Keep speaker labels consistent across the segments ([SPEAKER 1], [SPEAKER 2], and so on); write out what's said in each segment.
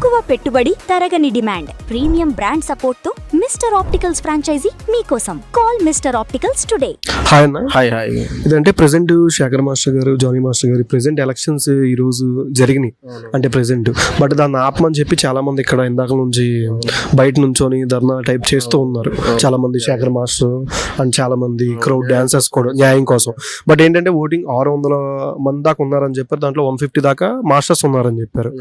[SPEAKER 1] తక్కువ పెట్టుబడి, తరగని డిమాండ్, ప్రీమియం బ్రాండ్ సపోర్ట్ తో మిస్టర్ ఆప్టికల్స్ ఫ్రాంచైజీ మీకోసం. Call mister opticals today.
[SPEAKER 2] Hi అన్న.
[SPEAKER 3] Hi hi.
[SPEAKER 2] ఇదంటే ప్రెసెంట్ శేఖర్ మాస్టర్ గారు, జానీ మాస్టర్ గారు ప్రెసెంట్ ఎలక్షన్స్ ఈ రోజు జరిగినాయి అంటే ప్రెసెంట్. బట్ దాన్ని ఆపమని చెప్పి చాలా మంది ఇక్కడ ఇందాక నుంచి బయట నుంచొని ధర్నా టైప్ చేస్తూ ఉన్నారు చాలా మంది. శేఖర్ మాస్టర్ అండ్ చాలా మంది క్రౌడ్ డాన్సర్స్ కూడా న్యాయం కోసం. బట్ ఏంటంటే ఓటింగ్ 600 మంది దాకా ఉన్నారని చెప్పారు. దాంట్లో 150 దాకా మాస్టర్స్ ఉన్నారని చెప్పారు.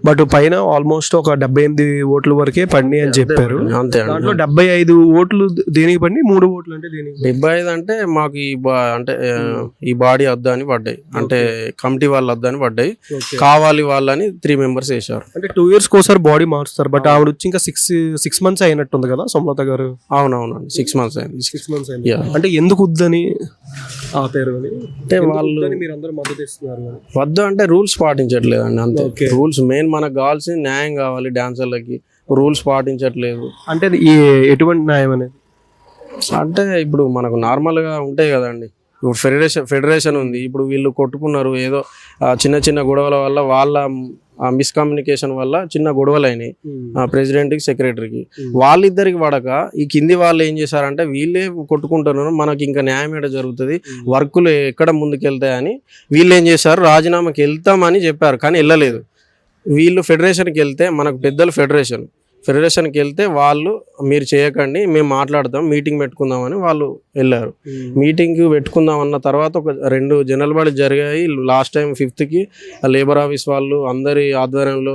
[SPEAKER 2] బట్ పైన ఆల్మోస్ట్ ఒక 78 ఓట్ల వరకే పడినాయి అని చెప్పారు. దాంట్లో 75 ఓట్లు దేనికి పడి, 3 ఓట్లు అంటే దేనికి?
[SPEAKER 3] 75 అంటే మాకు అంటే ఈ బాడీ వద్దని పడ్డాయి, అంటే కమిటీ వాళ్ళు వద్దని పడ్డాయి. కావాలి వాళ్ళని 3 మెంబర్స్ వేసారు.
[SPEAKER 2] అంటే 2 years ఒకసారి బాడీ మారుస్తారు. బట్ ఆవిడ వచ్చి ఇంకా 6 months అయినట్టుంది కదా సుమలత గారు.
[SPEAKER 3] అవునవునండి, 6 months అయింది.
[SPEAKER 2] 6 months అయింది. అంటే ఎందుకు వద్దని ఆపారు అని
[SPEAKER 3] అంటే వాళ్ళు
[SPEAKER 2] మీరు అందరూ మద్దతు ఇస్తున్నారు.
[SPEAKER 3] వద్దు అంటే రూల్స్ పాటించట్లేదండి అంతే. రూల్స్ మెయిన్, మనకు కావాల్సిన న్యాయం కావాలి. డాన్సర్లకి రూల్స్ పాటించట్లేదు. అంటే
[SPEAKER 2] ఎటువంటి న్యాయం అనేది
[SPEAKER 3] అంటే ఇప్పుడు మనకు నార్మల్గా ఉంటాయి కదండి. ఇప్పుడు ఫెడరేషన్ ఉంది. ఇప్పుడు వీళ్ళు కొట్టుకున్నారు, ఏదో చిన్న చిన్న గొడవల వల్ల, వాళ్ళ మిస్కమ్యూనికేషన్ వల్ల చిన్న గొడవలు అయినాయి ప్రెసిడెంట్కి, సెక్రటరీకి. వాళ్ళిద్దరికి పడక ఈ కింది వాళ్ళు ఏం చేశారంటే వీళ్ళే కొట్టుకుంటున్నారు, మనకి ఇంకా న్యాయం ఏడ జరుగుతుంది, వర్కులు ఎక్కడ ముందుకెళ్తాయని వీళ్ళు ఏం చేశారు, రాజీనామాకి వెళ్తామని చెప్పారు కానీ వెళ్ళలేదు. వీళ్ళు ఫెడరేషన్కి వెళ్తే, మనకు పెద్దలు ఫెడరేషన్కి వెళ్తే వాళ్ళు మీరు చేయకండి, మేము మాట్లాడతాం, మీటింగ్ పెట్టుకుందామని వాళ్ళు వెళ్ళారు. మీటింగ్ పెట్టుకుందాం అన్న తర్వాత ఒక 2 జనరల్ బాడీ జరిగాయి. Last time 5th labour office వాళ్ళు అందరి ఆధ్వర్యంలో,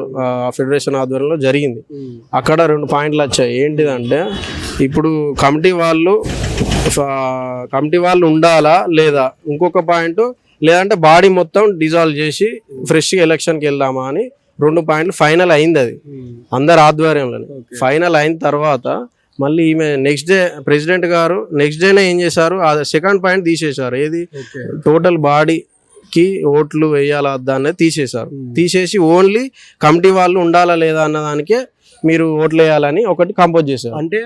[SPEAKER 3] ఫెడరేషన్ ఆధ్వర్యంలో జరిగింది. అక్కడ 2 పాయింట్లు వచ్చాయి. ఏంటిదంటే ఇప్పుడు కమిటీ వాళ్ళు ఉండాలా లేదా, ఇంకొక పాయింట్ లేదంటే బాడీ మొత్తం డిజాల్వ్ చేసి ఫ్రెష్గా ఎలక్షన్కి వెళ్దామా అని 2 పాయింట్లు ఫైనల్ అయింది. అది అందరి ఆధ్వర్యంలోనే ఫైనల్ అయిన తర్వాత మళ్ళీ ఈమె నెక్స్ట్ డే ప్రెసిడెంట్ గారు నెక్స్ట్ డేనే ఏం చేశారు, ఆ 2nd పాయింట్ తీసేశారు. ఏది టోటల్ బాడీకి ఓట్లు వేయాలా వద్దా అనేది తీసేసి ఓన్లీ కమిటీ వాళ్ళు ఉండాలా లేదా అన్నదానికే మీరు ఓట్లు వేయాలని ఒకటి కంపోజ్ చేశారు.
[SPEAKER 2] అంటే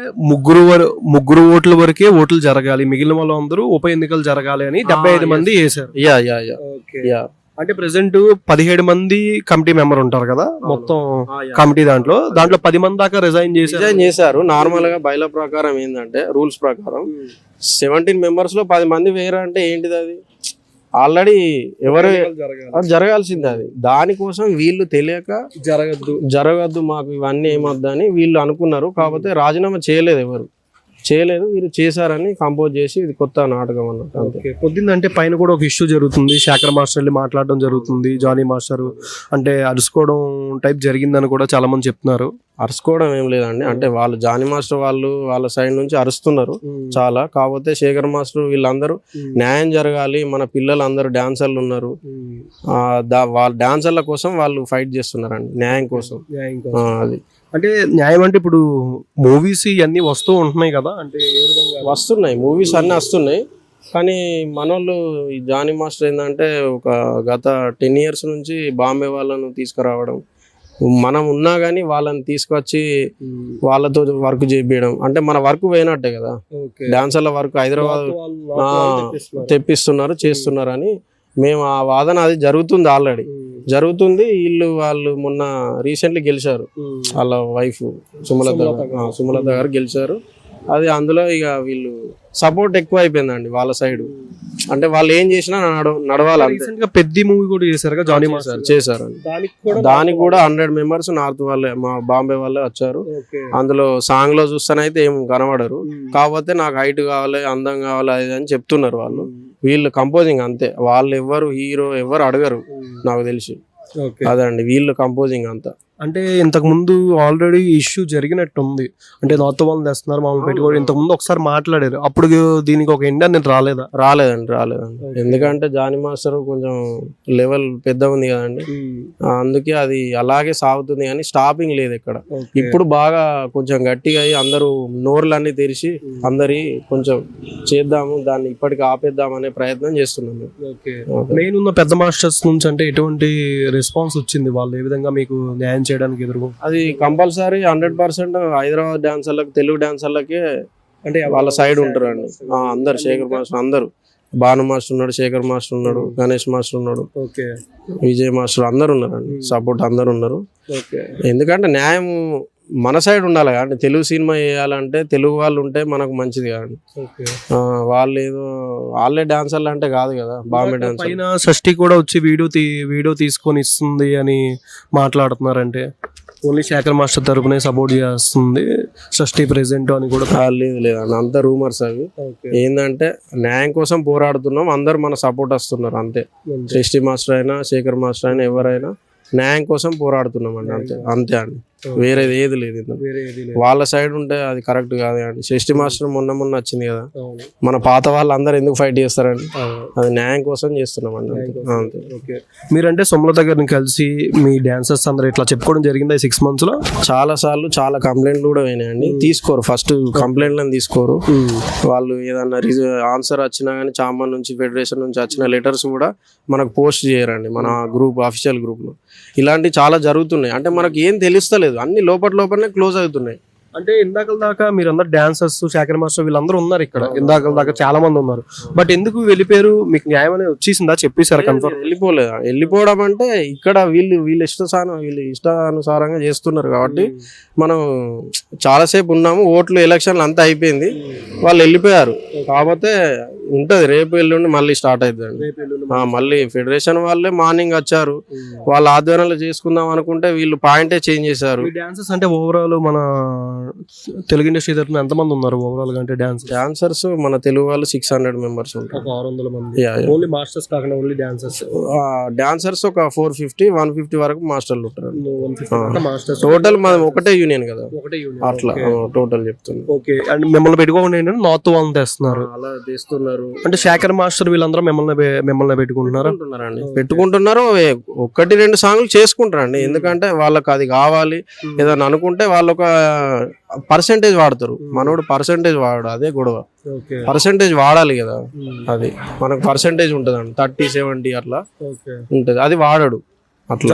[SPEAKER 2] ముగ్గురు ఓట్ల వరకే ఓట్లు జరగాలి, మిగిలిన వాళ్ళు అందరూ ఉప ఎన్నికలు జరగాలి అని 75 మంది వేశారు.
[SPEAKER 3] యా
[SPEAKER 2] అంటే ప్రెసెంట్ 17 మంది కమిటీ మెంబర్ ఉంటారు కదా మొత్తం కమిటీ. దాంట్లో 10 మంది దాకా రిజైన్
[SPEAKER 3] చేశారు. నార్మల్ గా బైలా ప్రకారం ఏంటంటే, రూల్స్ ప్రకారం 17 మెంబర్స్ లో 10 మంది వేరే అంటే ఏంటిది, అది ఆల్రెడీ ఎవరు జరగాల్సింది. అది దానికోసం వీళ్ళు తెలియక జరగద్దు మాకు ఇవన్నీ ఏమొద్దని వీళ్ళు అనుకున్నారు. కాకపోతే రాజీనామా చేయలేదు, వీరు చేశారని కంపోజ్ చేసి ఇది కొత్త నాటకం అన్నట్టు.
[SPEAKER 2] పొద్దుందంటే పైన కూడా ఒక ఇష్యూ జరుగుతుంది. శేఖర్ మాస్టర్ వెళ్ళి మాట్లాడడం జరుగుతుంది, జానీ మాస్టర్ అంటే అరుచుకోవడం టైప్ జరిగిందని కూడా చాలా మంది చెప్తున్నారు.
[SPEAKER 3] అరుచుకోవడం ఏం లేదండి, అంటే వాళ్ళు జానీ మాస్టర్ వాళ్ళ సైడ్ నుంచి అరుస్తున్నారు చాలా. కాకపోతే శేఖర్ మాస్టర్ వీళ్ళందరూ న్యాయం జరగాలి, మన పిల్లలు అందరూ డాన్సర్లు ఉన్నారు, వాళ్ళ డాన్సర్ల కోసం వాళ్ళు ఫైట్ చేస్తున్నారండి, న్యాయం కోసం. అది
[SPEAKER 2] అంటే న్యాయం అంటే ఇప్పుడు మూవీస్ ఇవన్నీ వస్తూ ఉంటున్నాయి కదా, అంటే
[SPEAKER 3] వస్తున్నాయి మూవీస్ అన్నీ వస్తున్నాయి. కానీ మనోళ్ళు ఈ జానీ మాస్టర్ ఏంటంటే ఒక గత 10 years నుంచి బాంబే వాళ్ళను తీసుకురావడం, మనం ఉన్నా కానీ వాళ్ళని తీసుకొచ్చి వాళ్ళతో వర్క్ చేయించడం, అంటే మన వర్క్ పోయినట్టే కదా. డాన్సర్ల వర్క్ హైదరాబాద్ చేస్తున్నారు అని మేము ఆ వాదన, అది జరుగుతుంది, ఆల్రెడీ జరుగుతుంది. వాళ్ళు మొన్న రీసెంట్లీ గెలిచారు, వాళ్ళ వైఫ్ సుమలత గారు గెలిచారు. అది అందులో ఇక వీళ్ళు సపోర్ట్ ఎక్కువ అయిపోయిందండి వాళ్ళ సైడ్. అంటే వాళ్ళు ఏం చేసినా నడవాలి.
[SPEAKER 2] పెద్ద మూవీ కూడా చేశారు జానీ మాస్టర్,
[SPEAKER 3] చేశారండి. దానికి కూడా 100 మెంబర్స్ నార్త్ వాళ్ళే, మా బాంబే వాళ్ళే వచ్చారు. అందులో సాంగ్ లో చూస్తానైతే ఏం కనబడరు. కాకపోతే నాకు హైట్ కావాలి, అందం కావాలి అది అని చెప్తున్నారు వాళ్ళు. వీళ్ళు కంపోజింగ్ అంతే, వాళ్ళు ఎవరు హీరో ఎవరు అడగరు నాకు తెలిసి. అదండి వీళ్ళు కంపోజింగ్ అంతా.
[SPEAKER 2] అంటే ఇంతకు ముందు ఆల్రెడీ ఇష్యూ జరిగినట్టు ఉంది, అంటే నార్త్ వాళ్ళు తెస్తున్నారు మామూలు పెట్టుకోవడం. ఇంతకు ముందు ఒకసారి మాట్లాడారు, అప్పుడు దీనికి ఒక ఎండ్ అనేది రాలేదండి.
[SPEAKER 3] ఎందుకంటే జానీ మాస్టర్ కొంచెం లెవెల్ పెద్ద ఉంది కదండి, అందుకే అది అలాగే సాగుతుంది కానీ స్టాపింగ్ లేదు ఇక్కడ. ఇప్పుడు బాగా కొంచెం గట్టిగా అయ్యి అందరూ నోర్లన్నీ తెరిచి అందరి కొంచెం చేద్దాము, దాన్ని ఇప్పటికి ఆపేద్దాం అనే ప్రయత్నం చేస్తున్నాము.
[SPEAKER 2] మెయిన్ ఉన్న పెద్ద మాస్టర్స్ నుంచి అంటే ఎటువంటి రెస్పాన్స్ వచ్చింది, వాళ్ళు ఏ విధంగా మీకు న్యాయం చేయడానికి ఎదురు?
[SPEAKER 3] అది కంపల్సరీ 100% హైదరాబాద్ డాన్సర్లకు, తెలుగు డాన్సర్లకే అంటే వాళ్ళ సైడ్ ఉంటారు అండి అందరు. శేఖర్ మాస్టర్ అందరూ భాను మాస్టర్ ఉన్నాడు, శేఖర్ మాస్టర్ ఉన్నాడు, గణేష్ మాస్టర్ ఉన్నాడు,
[SPEAKER 2] ఓకే
[SPEAKER 3] విజయ్ మాస్టర్ అందరు ఉన్నారండి. సపోర్ట్ అందరు ఉన్నారు.
[SPEAKER 2] ఓకే
[SPEAKER 3] ఎందుకంటే న్యాయం మన సైడ్ ఉండాలి కానీ తెలుగు సినిమా వేయాలంటే తెలుగు వాళ్ళు ఉంటే మనకు మంచిది కానీ
[SPEAKER 2] ఓకే.
[SPEAKER 3] వాళ్ళు ఏదో వాళ్ళే డాన్సర్లు అంటే కాదు కదా. బాంబే డాన్సర్
[SPEAKER 2] పైన షష్ఠి కూడా వచ్చి వీడియో తీసుకొని ఇస్తుంది అని మాట్లాడుతున్నారంటే ఓన్లీ శేఖర్ మాస్టర్ తరపునే సపోర్ట్ చేస్తుంది షష్ఠి ప్రెసెంట్ అని కూడా.
[SPEAKER 3] లేదు లేదండి, అంత రూమర్స్ అవి. ఏంటంటే న్యాయం కోసం పోరాడుతున్నాం, అందరు మన సపోర్ట్ వస్తున్నారు అంతే. షష్ఠి మాస్టర్ అయినా శేఖర్ మాస్టర్ అయినా ఎవరైనా న్యాయం కోసం పోరాడుతున్నాం అండి అంతే అంతే అండి. వేరేది ఏది లేదు ఇందులో. వాళ్ళ సైడ్ ఉంటే అది కరెక్ట్ కాదు అండి. షష్ఠి మాస్టర్ మొన్న వచ్చింది కదా, మన పాత వాళ్ళు అందరు ఎందుకు ఫైట్ చేస్తారండి? అది న్యాయం కోసం చేస్తున్నాం అండి అంతే.
[SPEAKER 2] ఓకే. మీరంటే సోమలత గారిని కలిసి మీ డాన్సర్స్ అందరూ ఇట్లా చెప్పుకోవడం జరిగింది 6 months లో?
[SPEAKER 3] చాలా సార్లు చాలా కంప్లైంట్లు కూడా అయినాయండి. తీసుకోరు, ఫస్ట్ కంప్లైంట్లను తీసుకోరు. వాళ్ళు ఏదన్నా ఆన్సర్ వచ్చినా కానీ చాంబర్ నుంచి ఫెడరేషన్ నుంచి వచ్చిన లెటర్స్ కూడా మనకు పోస్ట్ చేయరండి మన గ్రూప్ అఫీషియల్ గ్రూప్లో. ఇలాంటివి చాలా జరుగుతున్నాయి. అంటే మనకి ఏం తెలుస్తలేదు, అన్ని లోపలనే క్లోజ్ అవుతున్నాయి.
[SPEAKER 2] అంటే ఇందాక దాకా మీరందరూ డాన్సర్స్ శేఖర్ మాస్టర్ వీళ్ళందరూ ఉన్నారు ఇక్కడ, ఇందాక దాకా చాలా మంది ఉన్నారు. బట్ ఎందుకు వెళ్ళిపోయారు? మీకు న్యాయం అనేది వచ్చేసిందా? చెప్పేశారు కన్ఫర్మ్?
[SPEAKER 3] వెళ్ళిపోవడం అంటే ఇక్కడ వీళ్ళు ఇష్టానుసారంగా చేస్తున్నారు కాబట్టి మనం చాలాసేపు ఉన్నాము. ఓట్లు ఎలక్షన్లు అంతా అయిపోయింది, వాళ్ళు వెళ్ళిపోయారు. కాకపోతే ఉంటది రేపు ఎల్లుండి మళ్ళీ స్టార్ట్ అవుతుంది. మళ్ళీ ఫెడరేషన్ వాళ్ళే మార్నింగ్ వచ్చారు, వాళ్ళ ఆధ్వర్యంలో చేసుకుందాం అనుకుంటే వీళ్ళు పాయింటే చేంజ్ చేశారు.
[SPEAKER 2] డాన్సర్స్ అంటే ఓవరాల్ మన తెలుగు ఇండస్ట్రీ తరఫున ఎంతమంది ఉన్నారు ఓవరాల్ గా? అంటే
[SPEAKER 3] డాన్సర్స్ మన తెలుగు వాళ్ళు 600 members ఉంటారు.
[SPEAKER 2] 600 మంది ఓన్లీ మాస్టర్స్ కాకుండా ఓన్లీ డాన్సర్స్.
[SPEAKER 3] డాన్సర్స్ ఒక 450-150 వరకు మాస్టర్లు ఉంటారు. టోటల్ మనం ఒకటే యూనియన్ కదా, అట్లా టోటల్ చెప్తున్నా.
[SPEAKER 2] ఓకే. అండ్ మిమ్మల్ని పెట్టుకోకుండా ఏంటంటే నార్త్ వాళ్ళని తెస్తున్నారు,
[SPEAKER 3] అలా తెస్తున్నారు.
[SPEAKER 2] అంటే శేఖర్ మాస్టర్ వీళ్ళందరూ మిమ్మల్ని పెట్టుకుంటున్నారు.
[SPEAKER 3] పెట్టుకుంటున్నారు. 1-2 సాంగ్లు చేసుకుంటారండి, ఎందుకంటే వాళ్ళకి అది కావాలి. ఏదైనా అనుకుంటే వాళ్ళు ఒక పర్సెంటేజ్ వాడతారు, మనోడు పర్సెంటేజ్ వాడు, అదే గొడవ. పర్సెంటేజ్ వాడాలి కదా, అది మనకు పర్సెంటేజ్ ఉంటుంది అండి 30-70 అట్లా ఉంటది, అది వాడడు అట్లా.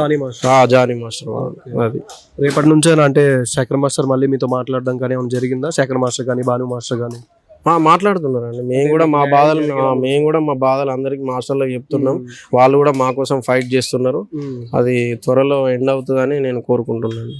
[SPEAKER 3] జానీ మాస్టర్ వాడు. అది
[SPEAKER 2] రేపటి నుంచే అంటే శేఖర్ మాస్టర్ మళ్ళీ మీతో మాట్లాడడం కానీ ఏమైనా జరిగిందా? శేఖర్ మాస్టర్ కానీ భాను మాస్టర్ కానీ
[SPEAKER 3] మాట్లాడుతున్నారండి. మేము కూడా మా బాధలు అందరికి మాస్టర్లకు చెప్తున్నాం. వాళ్ళు కూడా మా కోసం ఫైట్ చేస్తున్నారు. అది త్వరలో ఎండ్ అవుతుందని నేను కోరుకుంటున్నాను.